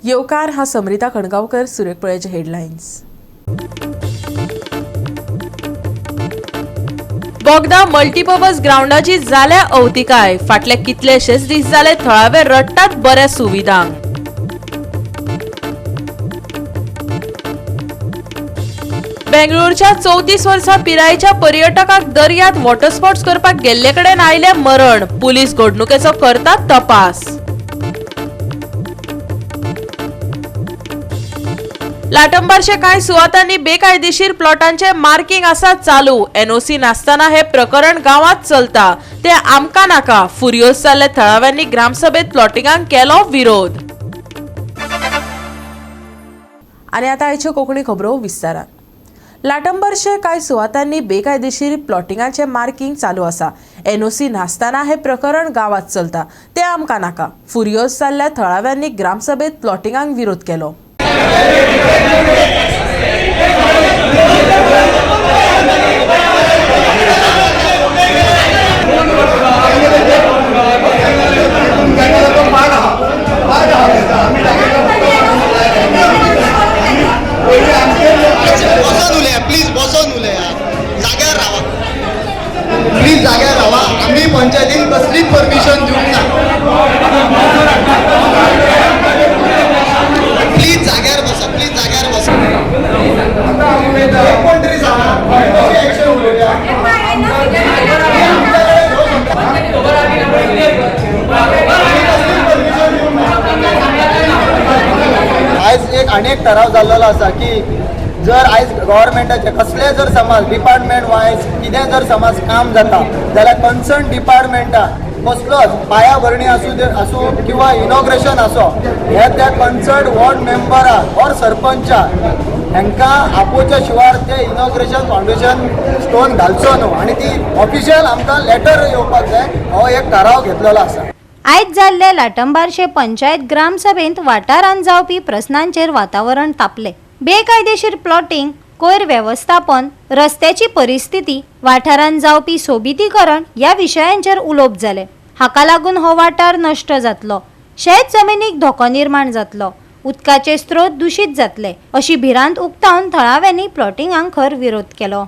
येवकार हा समरिता कणगावकर, सुरेख पळयचे हेडलायन्स। बोगदा मल्टीपर्पज ग्राउंडाची जाल्या अवतिकाय, फाटले कितलेशेच दीस जाले थळावे रडटात बऱ्या सुविधांक। बेंगळूरच्या 34 वर्सां पिरायेच्या पर्यटकाक दर्यांत वॉटर स्पोर्ट्स करपाक गेल्ले कडेन आयले मरण, पुलीस घडणुकेचो करतात तपास। लाटंबारचे कांय सुवातांनी बेकायदेशीर प्लॉटांचे मार्किंग आसा चालू, एनओसी नासतना हे प्रकरण गावात चलता, ते आमकां नाका, फुरियोस जाल्ले थळाव्यांनी ग्रामसभेत प्लॉटिंगांक केलो विरोध। आनी आतां आयच्यो कोंकणी खबरो विस्तारान। लाटंबरचे कांय सुवातांनी बेकायदेशीर प्लॉटिंगांचे मार्किंग चालू आसा, एनओसी नासतना हे प्रकरण गावात चलता, ते आमकां नाका, फुरियोस जाल्ल्या थळाव्यांनी ग्रामसभेत प्लॉटिंगांक विरोध केलो। प्लीज जाग्यार रावा, आम्ही पंचायतीन कसलीच परमिशन दिवंक ना। प्लीज जाग्यार बसा, प्लीज जाग्यार बसा। आयज एक अनेक ठराव जाल्लो आसा की जर आयज गव्हर्मेंटाचे कसले जर समज डिपार्टमेंट वायज कितें जर समज काम जाता जाल्यार कन्सर्न डिपार्टमेंटान कसलोच पायाभरणी आसूं किंवा इनॉग्रेशन आसो, हे त्या कन्सर्न वॉर्ड मेंबराक और सरपंचाक हांकां आपोवच्या शिवाय ते इनॉग्रेशन फाउंडेशन स्टोन घालचो न्हू, आनी ती ऑफिशियल आमकां लेटर येवपाक जाय, हो एक ठराव घेतलेलो आसा। आयज जाल्ले लाटंबारचे पंचायत ग्रामसभेत वाठारांत जावपी प्रस्नांचेर वातावरण तापले। बेकायदेशीर प्लॉटिंग, कोयर व्यवस्थापन, रस्त्याची परिस्थिती, वाठारांत जावपी सोबितीकरण ह्या विशयांचेर उलोवप जाले। हाका लागून हो वाठार नश्ट जातलो, शेत जमिनीक धोको निर्माण जातलो, उदकाचे स्त्रोत दूषित जातले अशी भिरांत उक्तावन थळाव्यांनी प्लॉटिंगांक खर विरोध केलो।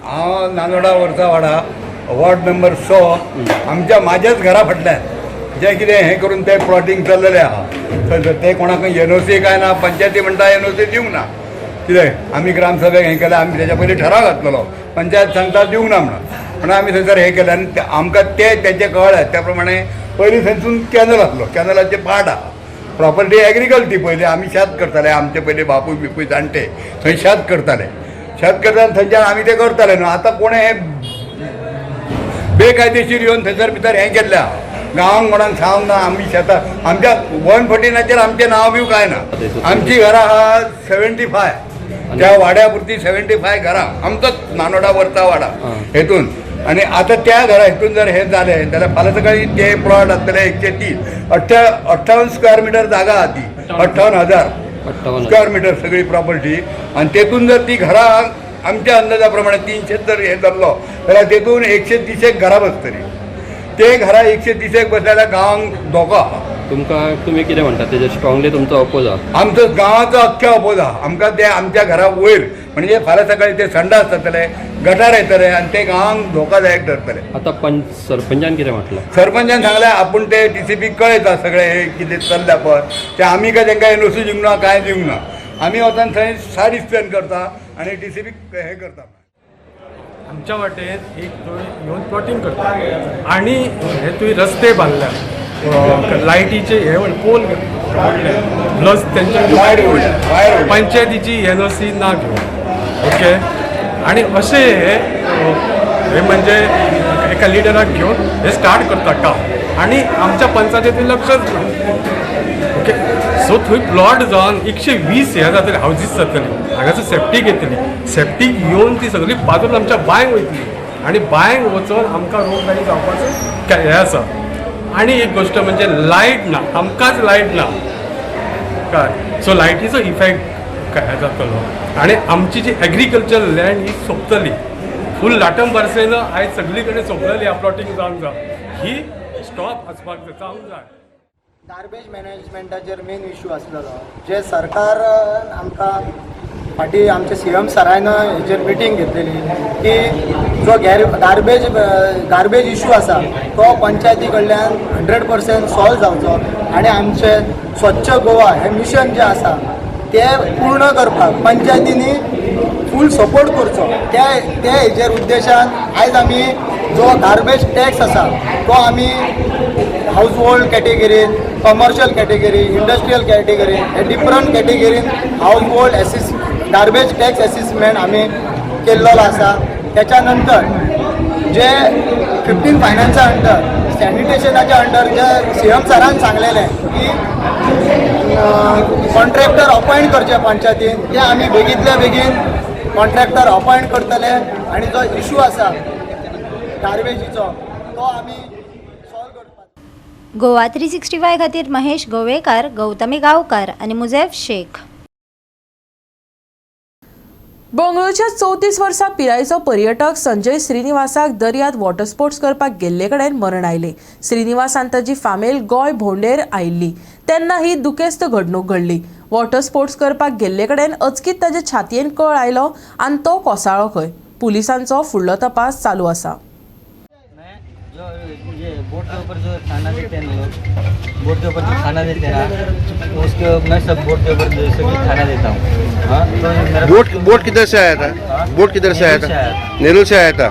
हांव नानोडा वर्सा वाडा वॉर्ड नंबर 6 म्हाज्याच घरा फाटल्यान जे कितें हें करून ते प्लॉटिंग चल्लेलें आहा, ते कोणाक एनओसी काय ना, पंचायती म्हणटा एनओसी दिवंक ना, कितें आमी ग्रामसभेक हें केलें, आमी तेच्या पयलीं ठराव घातलेलो, पंचायत सांगता दिवंक ना म्हणून आमी थंयसर हें केलें आनी आमकां तेंचें कळ्ळें त्या प्रमाणे पयलीं थंयसून कॅनल आसलो, कॅनलाचे पाट आहा, प्रॉपर्टी एग्रिकल्चर ती पयलीं आमी शेत करताले, आमचे पयलीं बापूय बिपूय जाणटे थंय शेत करताले थंयच्यान आमी तें करताले न्हू। आतां कोणें हें बेकायदेशीर येवन थंयसर भितर हें केल्लें आहा, गांवांक कोणाक सांगूंक ना, आमी शेतां आमच्या 149 आमचें नांव बी काय ना, आमची घरां आहा 75, त्या वाड्या पुरती 75 घरां, आमचोच नानोडा वर्सा वाडा हेतून, आनी आतां त्या घरा हेतून जर हें जालें जाल्यार फाल्यां सकाळी ते प्लॉट आसतले 130, 58 स्क्वेअर मिटर जागा आहा ती, 58,000 स्क्वेअर मिटर सगळी प्रॉपर्टी, आनी तेतून जर ती घरां आमच्या अंदाजा प्रमाणे 300 जर हे जाल्लो जाल्यार तेतून 130 घरां बसतली, ते घरा 130 बसले जाल्यार गांवांक धोको आहा। तुमी कितें म्हणटा तेजेर स्ट्रॉंगली तुमचो अपोज आहा? आमचो गांवाचो अख्ख्या अपोज आहा, आमकां ते आमच्या घरा वयर म्हणजे फाल्यां सकाळी ते संडास जातले, गटार येतले आनी ते गांवांक धोकादायक ठरतले। आतां सरपंचान कितें म्हटलें? सरपंचान सांगलें आपूण ते DCP कळयता सगळें हे कितें चल्ल्या पळय, ते आमी काय तांकां एनओसी दिवंक ना, कांय दिवंक ना, आमी वचून थंय साडी स्टँड करता आनी DCP हे करता। आमच्या वाटेन एक थंय येवन प्लॉटिंग करता आनी हे तुवें रस्ते बांदल्या, लायटीचे हे पोल प्लस तेंचे पंचायतीची एनओसी ना घेवन, ओके, आनी अशें हे म्हणजे एका लिडराक घेवन हे स्टार्ट करता काम, आनी आमच्या पंचायतीन लक्षच ना, ओके। सो थंय प्लॉट जावन 120 हे जातले हावजीस जातली, हांगासर सेफ्टीक येतली, सेफ्टीक येवन ती सगळी पातून आमच्या बांयक वयतली, आनी बांयक वचून आमकां रोगराई जावपाचें हें आसा। आनी एक गोश्ट म्हणजे लायट ना, आमकांच लायट ना काय, सो लायटीचो इफेक्ट काय जातलो, आनी आमची जी एग्रीकल्चर लँड ही सोंपतली, फूल लाटंबारसेन आयज सगळी कडेन सोंपलेली, प्लॉटिंग जावंक जाय, ही स्टॉप आसपाक जावंक जाय। गार्बेज मॅनेजमेंटाचेर मेन इश्यू आसलेलो जे सरकारान आमकां फाटीं आमचे CM सरायन हेचेर मिटींग घेतलेली की जो गार्बेज इश्यू आसा तो पंचायती कडल्यान 100% सॉल्व जावचो आनी आमचे स्वच्छ गोवा हें मिशन जें आसा तें पूर्ण करपाक पंचायतींनी फूल सपोर्ट करचो ते हेचेर उद्देशान आयज आमी जो गार्बेज टॅक्स आसा तो आमी हाऊस होल्ड कॅटेगरीन कमर्शियल कॅटेगरी इंडस्ट्रियल कॅटेगरी हे डिफरंट कॅटेगरीन household garbage tax assessment आमी केल्लो आसा. त्याच्या नंतर जे 15 फायनान्सा अंडर सॅनिटेशनाच्या अंडर जे CM सरान सांगलेलें की कॉन्ट्रॅक्टर अपॉइंट करचे पंचायतीन ते आमी बेगींतल्या बेगीन कॉन्ट्रॅक्टर अपॉइंट करतले आनी जो इशू आसा गार्बेजीचो तो आमी सॉल्व करपाक. गोवा 365 खातीर महेश गोवेकार, गौतमी गांवकार आणि मुझेफ शेख. बंगळुरूच्या 34 वर्सां पिरायेचो पर्यटक संजय श्रीनिवासाक दर्यांत वॉटर स्पोर्ट्स करपाक गेल्ले कडेन मरण आयलें. श्रीनिवासान ताची फामील गोंय भोंवडेर आयिल्ली तेन्ना ही दुखेस्त घडणूक घडली. वॉटर स्पोर्ट्स करपाक गेल्ले कडेन अचकीत ताचे छातयेन कळ आयलो आनी तो कोसळ्ळो खंय. पुलिसांचो फुडलो तपास चालू आसा. जो ये बोट के ऊपर जो खाना देते हैं लोग, बोट के ऊपर जो खाना देते हैं उसके मैं सब बोट के ऊपर जैसे कि खाना देता हूँ. हाँ, तो मेरा बोट किधर से आया था? बोट किधर से आया था? नेहरू से आया था.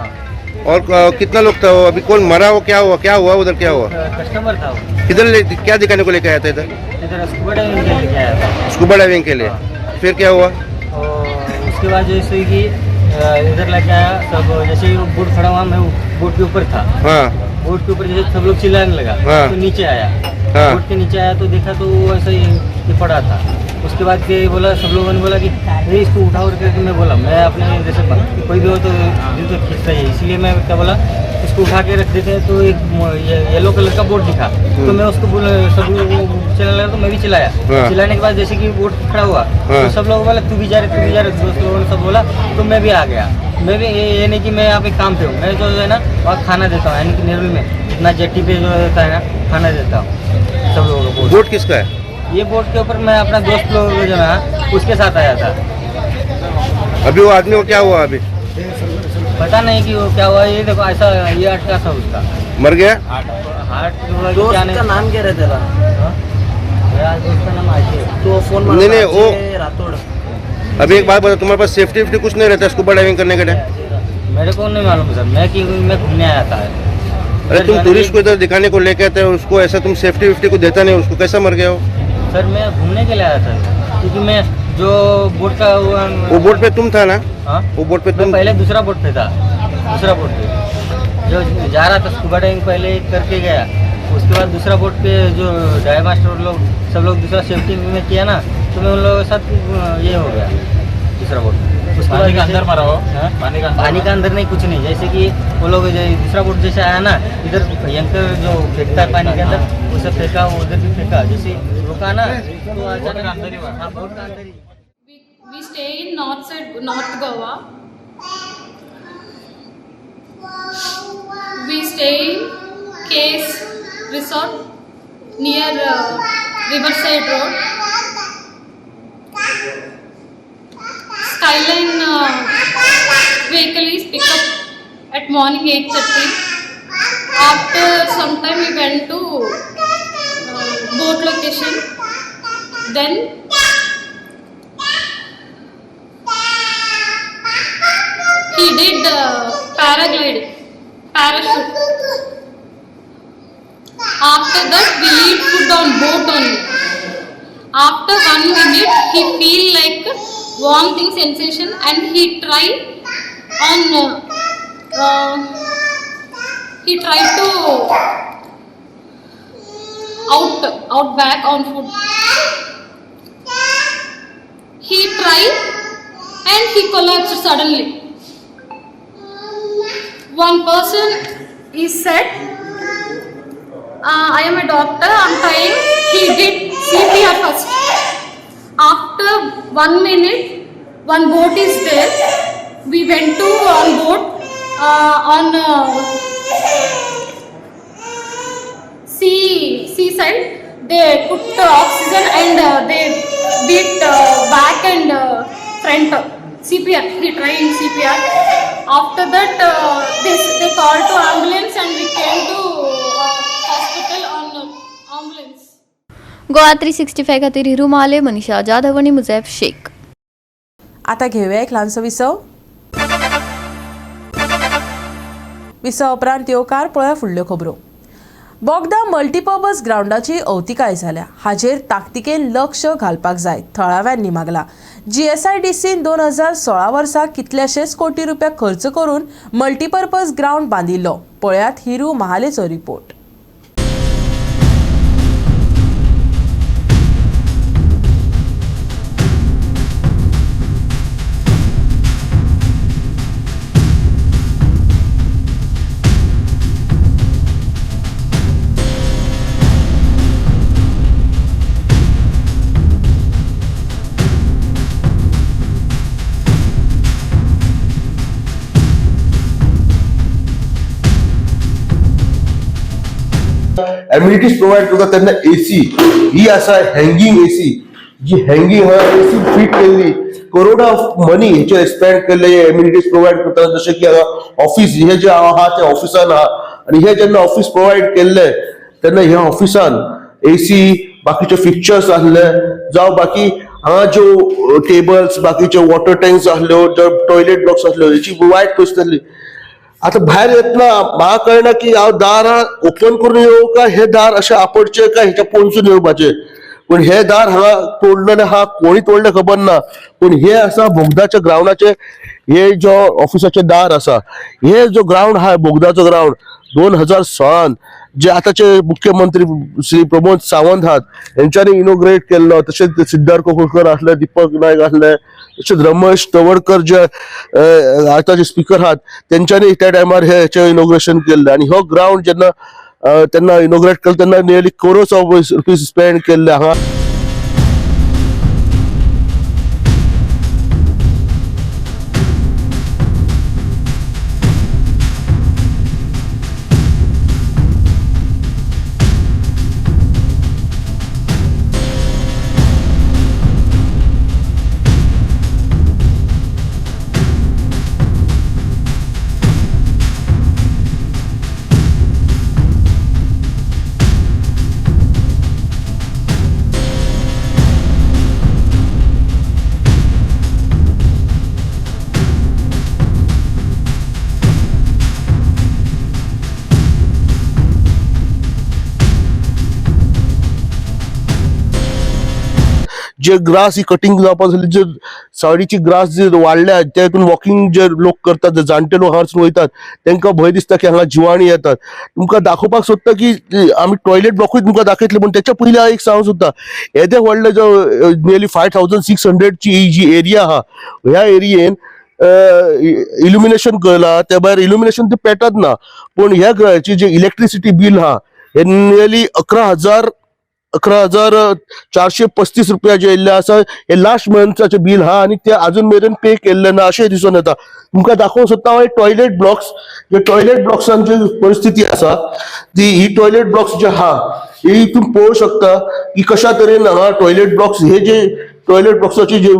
और कितना लोग था वो? अभी कौन मरा? वो क्या हुआ उधर? क्या हुआ? कस्टमर था वो. किधर क्या दिखाने को लेके आया था इधर? इधर स्कूबा डाइविंग के लिए लेके आया था. स्कूबा डाइविंग के लिए. फिर क्या हुआ? और उसके बाद जैसे कि इधर लेके आया सब, जैसे ही बोट खड़ा हुआ मैं बोट के ऊपर था. हाँ. बोट के ऊपर जैसे सब लोग चिल्लाने लगा. हाँ. तो नीचे आया. हाँ. बोट के नीचे आया तो देखा तो वो ऐसा ही पड़ा था. उसके बाद के बोला, सब लोगों ने बोला कि नहीं इसको उठाओ करके. मैं बोला मैं अपने जैसे कोई भी हो तो दिल तो खींचता ही है, इसलिए मैं क्या बोला इसको उठा के रख देते हैं. तो एक येलो कलर का बोट दिखा तो मैं उसको सब लोग चलाने लगा तो मैं भी चिल्लाया. चिल्लाने के बाद जैसे कि बोट खड़ा हुआ तो सब लोग बोला तू भी जा रहे. दोस्त लोगों ने सब बोला तो मैं भी आ गया. मैं भी ये नहीं कि मैं यहाँ पे काम पे हूँ, मैं जो है ना वहाँ खाना देता हूँ, यानी कि नेहरू में इतना जेट्टी पे जो रहता है ना खाना देता हूँ सब लोगों को. बोट किसका है? ये बोट के ऊपर मैं अपना दोस्त लोग जो ना उसके साथ आया था. अभी वो आदमी को क्या हुआ? अभी पता नहीं कि वो क्या हुआ. ये देखो ऐसा ये अटका था उसका. मर गया? हार्ट क्या नहीं. नाम क्या रहता था? दोस्त का नाम आशीष. तो फोन नहीं वो रातोड़. अभी एक बात बता, तुम्हारे पास सेफ्टी कुछ नहीं रहता स्कूबा डाइविंग करने के टाइम? मेरे को नहीं मालूम सर, मैं घूमने आया था. अरे तुम टूरिस्ट को इधर दिखाने को लेके आते हो, उसको ऐसा तुम सेफ्टी को देता नहीं, उसको कैसा मर गया हो? सर मैं घूमने के लिए आया था क्योंकि मैं जो बोट का वो बोट पे तुम था ना? हाँ, वो बोट पे मैं तुम पहले दूसरा बोट पे था. दूसरा बोट पे जो जा रहा था स्कूबा डाइविंग पहले करके गया. उसके बाद दूसरा बोट पे जो डाइव मास्टर लोग सब लोग दूसरा सेफ्टी में किया ना तो मैं उन लोगों के साथ ये हो गया दूसरा बोट. उसके बाद के अंदर मरा हो. पानी का अंदर नहीं कुछ नहीं. जैसे कि वो लोग दूसरा बोट जैसे आया ना इधर भयंकर जो फेंकता है पानी के अंदर उसे फेंका, उधर भी फेंका. जैसे रुका ना तो अचानक अंदर ही हुआ. हाँ, बोट का अंदर ही. We stay in North Goa. We stay in Case Resort near Riverside Road. Skyline vehicle is picked up at morning 8:30. After some time we went to boat location. Then he did paragliding, parachute. After that we eat food on boat only. After 1 minute he feel like vomiting sensation and he tried to out back on food. He tried and he collapsed suddenly. One person is said, I am a doctor, I am trying. He did CPR first. After 1 minute, one boat is there. We went to on boat seaside. they put oxygen and they beat back and front CPR. He tried CPR. After that, they called to ambulance and we came to hospital on ambulance. Goa 365 खातीर हिरू महाले, मनीषा जाधव आणि मुजैब शेख. आता घेऊया एक ल्हानसो विसव. विसव उपरांत येवकार पळया फुडल्यो खबरो. बोगदा मल्टीपर्पज ग्राउंडाची अवतिकाय जाल्या. हाजेर ताकतिकेन लक्ष घालपाक जाय, थळाव्यांनी मागला. GSIDCन 2016 वर्सा कितलेशेच कोटी रुपया खर्च करून मल्टीपर्पज ग्राउंड बांदिल्लो. पळयात हिरू महालेचो रिपोर्ट. एम्युनिटीज प्रोवाइड करता तेन्ना AC ही आसा हँगिंग AC, जी हँगिंग AC फिट केल्ली, करोड ऑफ मनी हेचे स्पेंड केल्ले एम्युनिटीज प्रोवाइड करता. जशें की हांगा ऑफिस हे जे आहा ते ऑफिसान आहा आनी हे जेन्ना ऑफिस प्रोवाइड केल्ले तेन्ना ह्या ऑफिसान AC बाकीचे फिक्चर्स आसले, जावं बाकी हांगा ज्यो टेबल्स बाकीचे वॉटर टँक्स आसल्यो, ज्यो टॉयलेट ब्लॉक्स आसल्यो हेची वायट परिस्थिती. आता भायर येतना म्हाका कळना की हांव दारां ओपन करून येवं काय हे दार अशें आपटचे काय हेच्या पोंचून येवपाचे. पण हे दार हांगा तोडलेले आहा, कोणी तोडले खबर ना. पण हे आसा बोगदाच्या ग्राउंडाचे, हे जो ऑफिसाचे दार आसा, हे जो ग्राउंड आहा बोगदाचो ग्राउंड 2016 जे आताचे मुख्यमंत्री श्री प्रमोद सावंत आहात यांच्यानी इनॉग्रेट केल्लो. तशेंच सिद्धार्थ कोळकर आसले, दीपक नायक आसले, तशेंच रमेश तवडकर जे आताचे स्पीकर आहात त्यांच्यानी त्या टायमार हेचे इनॉग्रेशन केल्ले. आणि हो ग्राउंड जेन्ना तेन्ना इनॉग्रेट केल्लो तेन्ना nearly crores of rupees spend केल्ले हांगा. जे ग्रास ही कटिंग जावपाक जाली, जे सायडीची ग्रास जे वाडल्या त्या हितून वॉकिंग जे लोक करतात, जे जाणटे लोक हांगासून वयतात तांकां भंय दिसता की हांगा जिवाणी येतात. तुमकां दाखोवपाक सोदता की आमी टॉयलेट ब्लॉकूय तुमकां दाखयतले, पण त्याच्या पयलीं हांव एक सांगूंक सोदता, येदे व्हडले जो नियरली 5600 ची जी एरिया आहा, ह्या एरियेन इल्युमिनेशन केला. त्या भायर इल्युमिनेशन ते पेटत ना, पण ह्या घराची जे इलेक्ट्रिसिटी बिल आहा हे नियरली 11,435 रुपया जे येयल्ले आसा. हे लास्ट मंथाचे बिल हा आणि ते अजून मेरेन पे केल्ले ना अशें दिसून येता. तुमकां दाखोवंक सोदता हांव टॉयलेट ब्लॉक्स, जे टॉयलेट ब्लॉक्सांची परिस्थिती आसा ती, ही टॉयलेट ब्लॉक्स जे आहा ही तुम्ही पळोवंक शकता की कशा तरेन हांगा टॉयलेट ब्लॉक्स, हे जे टॉयलेट ब्लॉक्साचे जे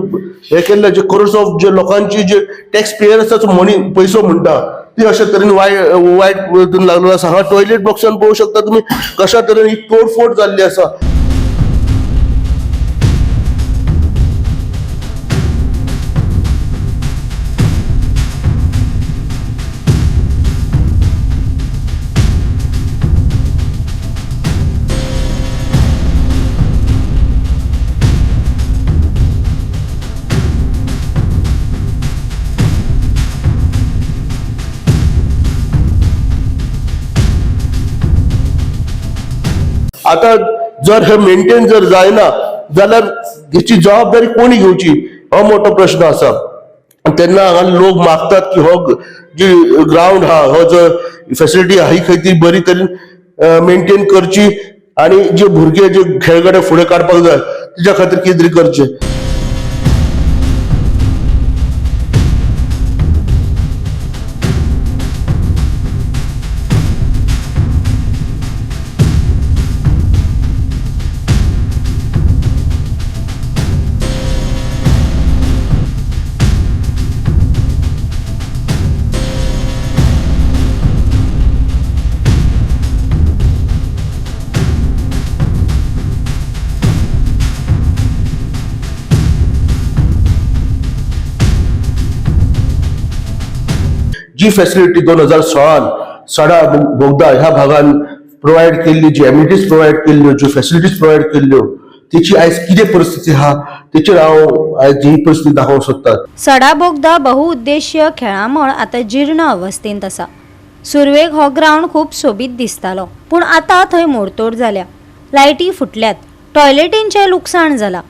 हे केल्ले, जे करोड्स ऑफ जे लोकांची जे टॅक्स पेयर्साचो मनी पैसो म्हणटा ती अशा तरेन वायट लागलेलो आसा. हांगा टॉयलेट ब्लॉक्सान पळोवंक शकता तुम्ही कशा तरेन ही तोडफोड जाल्ली आसा. आता जर हे मेंटेन जर जायना जाल्यार हेची जबाबदारी कोणी घेवची हो मोठो प्रश्न आसा. तेन्ना हांगा लोक मागतात की हो जी ग्राउंड हा, हो जो फॅसिलिटी हा ही खंय तरी बरी तरेन मेंटेन करची आणि जे भुरगे जे खेळगडे फुडें काडपाक जाय तेच्या खातीर कितें तरी करचें. जी फॅसिलिटी 2016 सडा बोगदा ह्या भागान प्रोव्हाइड केल्ली, जी एम्युनिटीज प्रोव्हाइड केल्ल्यो, ज्यो फॅसिलिटीज प्रोव्हाइड केल्ल्यो, त्याची आयज कितें परिस्थिती आहा तेचेर हांव आयज ही परिस्थिती दाखोवंक सोदता. सडा बोगदा बहुउद्देशीय खेळामळ आता जीर्ण अवस्थेंत आसा. सुरवेक हो ग्राउंड खूब सोबीत दिसतालो, पूण आतां थंय मोडतोड जाल्या. लायटी फुटल्यात, टॉयलेटींचें लुकसाण जाला.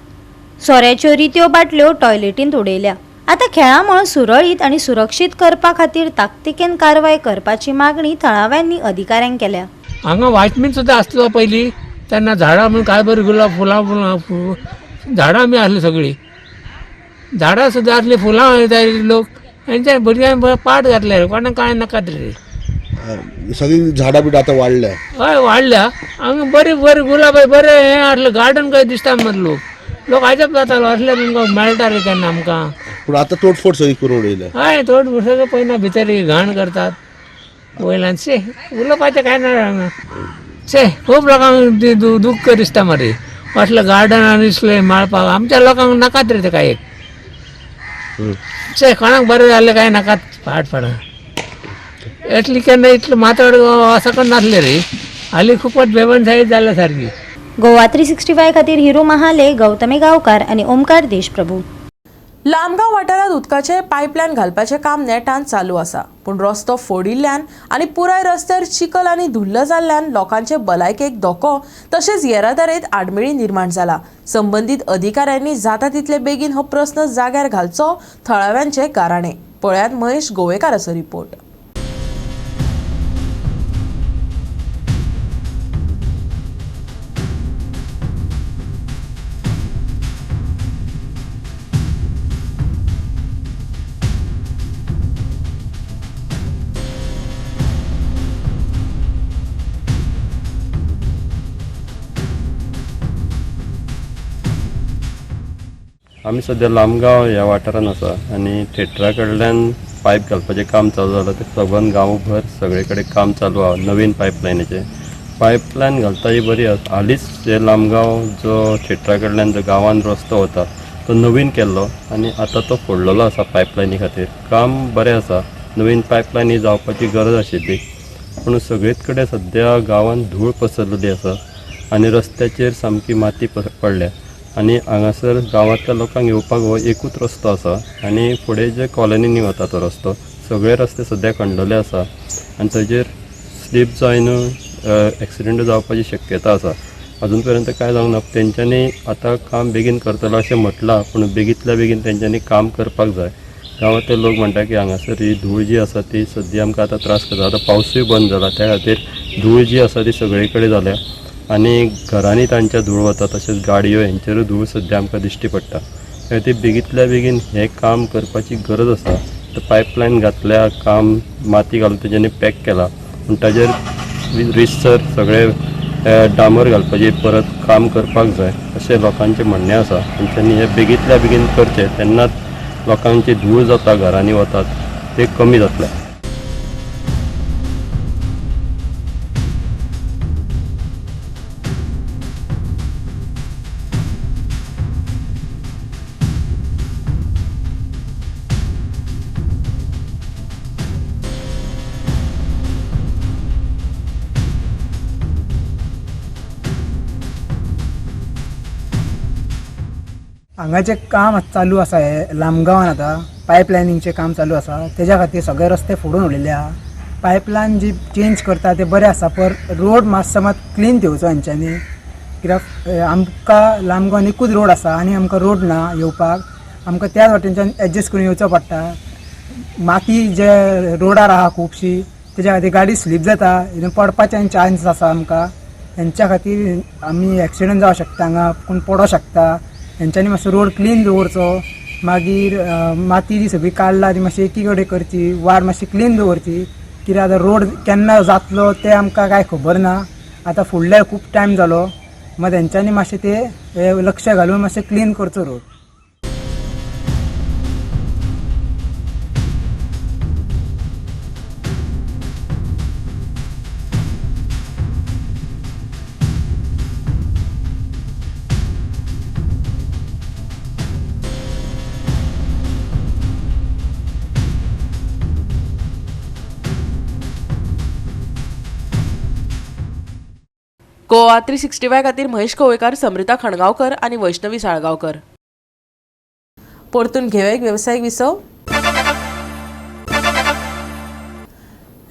सोऱ्याच्यो रित्यो बाटल्यो टॉयलेटींत उडयल्या. आतां खेळामळ सुरळीत आनी सुरक्षीत करपा खातीर ताकतिकेन कारवाय करपाची मागणी थळाव्यांनी अधिकाऱ्यांक केल्या. हांगा वॉचमॅन सुद्दां आसलो पयलीं तेन्ना झाडां म्हणून काय बरी गुलाब फुलां झाडां बी आसली सगळीं. झाडां सुद्दां आसली, फुलां जाय लोक हेंच्या भुरग्यांक पाट घातले, कोणाक कांय नाका रे. सगळी झाडां बिडां आतां वाडल्या. हय वाडल्या. हांगा बरी बरी गुलाब बरें हें आसलें, गार्डन कशें दिसता मरे लोक अजब जातालो असले तुमकां मेळटा रे केन्ना आमकां. पूण आतां तोडफोड सगळी करून उडयल्या. हय तोड सगळें पयना भितर घाण करतात वयल्यान. शे उलोवपाचें कांय ना हांगा. शे खूब लोकांक दुख्ख दिसता मरे असलें गार्डनान दिसलें माळपाक. आमच्या लोकांक नाकात रे ते काय. शे कोणाक बरें जाल्लें काय नाकात फाटफाट. एटली केन्ना इतलें माथाड असं करून नासलें रे. हालीं खूपच बेवनसायी जाल्या सारकी. गोवा 365 खातीर हिरू महाले, गौतमी गांवकार आनी ओमकार देशप्रभू. लामगांव वाठारात उदकाचे पायपलायन घालपाचें काम नेटान चालू आसा, पूण रस्तो फोडिल्ल्यान आनी पुराय रस्त्यार चिखल आनी धुल्ल जाल्ल्यान लोकांचे भलायकेक धोको तशेंच येरादारेत आडमेळी निर्माण जाला. संबंदीत अधिकाऱ्यांनी जाता तितले बेगीन हो प्रस्न जाग्यार घालचो, थळाव्यांचे गाराणे. पळयात महेश गोवेकाराचो रिपोर्ट. आमी सध्या लामगांव ह्या वाठारान आसा आनी थिएटरा कडल्यान पायप घालपाचें काम चालू जालां. ते सबंद गांवभर सगळे कडेन काम चालू आहा नवीन पायपलायनीचें. पायपलायन घालता ही बरी आसा. हालींच हे लामगांव जो थिएटरा कडल्यान जो गांवान रस्तो वता तो नवीन केल्लो आनी आतां तो फोडलेलो आसा पायपलायनी खातीर. काम बरें आसा. नवीन पायपलायनी जावपाची गरज आशिल्ली, पूण सगळेच कडेन सद्या गांवान धूळ पसरलेली आसा आनी रस्त्याचेर सामकी माती पडल्या. आनी हांगासर गांवांतल्या लोकांक येवपाक हो एकूच रस्तो आसा आनी फुडें जे कॉलनीनी वता तो रस्तो सगळे रस्ते सद्या खणलेले आसा आनी ताजेर स्लीप जावन एक्सिडेंट जावपाची शक्यता आसा. अजून पर्यंत काय जावंक ना. तेंच्यांनी आतां काम बेगीन करतलो अशें म्हटलां, पूण बेगींतल्या बेगीन तेंच्यांनी काम करपाक जाय. गांवांतले लोक म्हणटा की हांगासर ही धूळ जी आसा ती सद्या आमकां आतां त्रास करता. आतां पावसूय बंद जाला त्या खातीर धूळ जी आसा ती सगळे कडेन जाल्या आनी घरांनी तांच्या धूळ वता, तशेंच गाडयो हेंचेरूय धूळ सद्या आमकां दिश्टी पडटा. त्या खातीर बेगींतल्या बेगीन हें काम करपाची गरज आसा. पायपलायन घातल्या, काम माती घालून तेच्यांनी पॅक केला, पूण ताजेर रिसर सगळे डांबर घालपाची परत काम करपाक जाय अशें लोकांचें म्हणणें आसा. तेंच्यांनी हें बेगींतल्या बेगीन करचें, तेन्नाच लोकांची धूळ जाता घरांनी वतात ते कमी जातलें. हांगाचें काम चालू आसा. हे लामगांवान आतां पायपलायनींगचें काम चालू आसा. तेज्या खातीर सगळे रस्ते फोडून उडयले आहा. पायपलायन जी चेंज करता ते बरें आसा, पण रोड मातसो मात क्लीन ठेवचो हेंच्यांनी. कित्याक आमकां लामगांवान एकूच रोड आसा आनी आमकां रोड ना येवपाक. आमकां त्याच वाटेनच्यान एडजस्ट करून येवचो पडटा. माती जे रोडार आहा खुबशी, तेज्या खातीर गाडी स्लीप जाता, पडपाचें चान्स आसा आमकां. हेंच्या खातीर आमी एक्सिडंट जावं शकता, हांगा कोण पडों शकता. हेंच्यांनी मातसो रोड क्लीन दवरचो. मागीर माती जी सगळी काडला ती मातशी एकी कडेन करची, वाड मातशी क्लीन दवरची. कित्याक आतां रोड केन्ना जातलो तें आमकां कांय खबर ना. आतां फुडल्या खूब टायम जालो, मात हेंच्यांनी मातशें ते लक्ष घालून मातशें क्लीन करचो रोड. गोवा 365 खातीर महेश कवळेकार, समृता खणगांवकर आणि वैष्णवी साळगांवकर. परतून घेवया एक वेवसायीक विसव.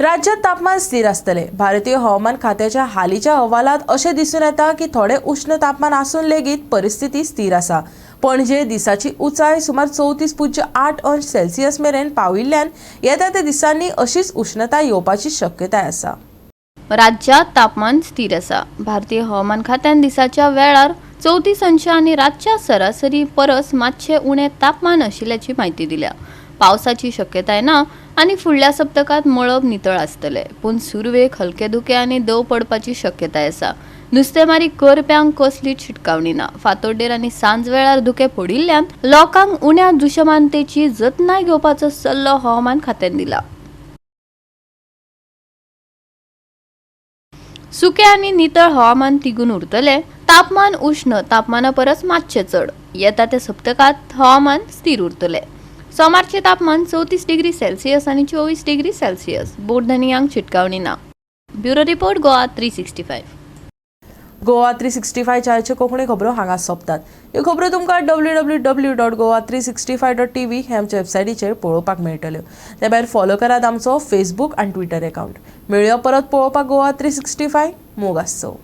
राज्यात तापमान स्थिर आसतले. भारतीय हवामान खात्याच्या हालींच्या अहवालात अशें दिसून येता की थोडे उष्ण तापमान आसून लेगीत परिस्थिती स्थिर आसा. पणजे दिसाची उंचाय सुमार 34.8 अंश सेल्सियस मेरेन पाविल्ल्यान येता त्या दिसांनी अशीच उष्णताय येवपाची शक्यताय आसा. राज्यात तापमान स्थिर आसा. भारतीय हवामान खात्यान दिसाच्या वेळार 34 अंश आणि रातच्या सरासरी परस मातशे उणे तापमान आशिल्ल्याची म्हायती दिल्या. पावसाची शक्यताय ना आणि फुडल्या सप्तकात मळब नितळ आसतले, पूण सुरवेक हलके धुके आणि दव पडपाची शक्यताय आसा. नुस्तेमारी करप्यांक कसलीच शिटकावणी ना. फातोड्डेर आणि सांज वेळार धुके पडिल्ल्यान लोकांक उण्या दुशमानतेची जतनाय घेवपाचो सल्लो हवामान खात्यान दिला. सुके आणि नितळ हवामान तिगून उरतले. तापमान उष्ण तापमाना परस मातशे चड. येता त्या सप्तकात हवामान स्थिर उरतले. सोमारचे तापमान 34 डिग्री सेल्सियस आणि 24 डिग्री सेल्सियस. बोटधनियांक शिटकावणी ना. Bureau report Goa 365. गोवा 365 च्या कोंकणी खबरो हांगा सोंपतात. ह्यो खबरो तुमकां www.goa365.tv हे आमच्या वेबसायटीचेर पळोवपाक मेळटल्यो. ते भायर फॉलो करात आमचो फेसबूक आनी ट्विटर अकाउंट. मेळुया परत पळोवपाक गोवा 365. मोग आसचो.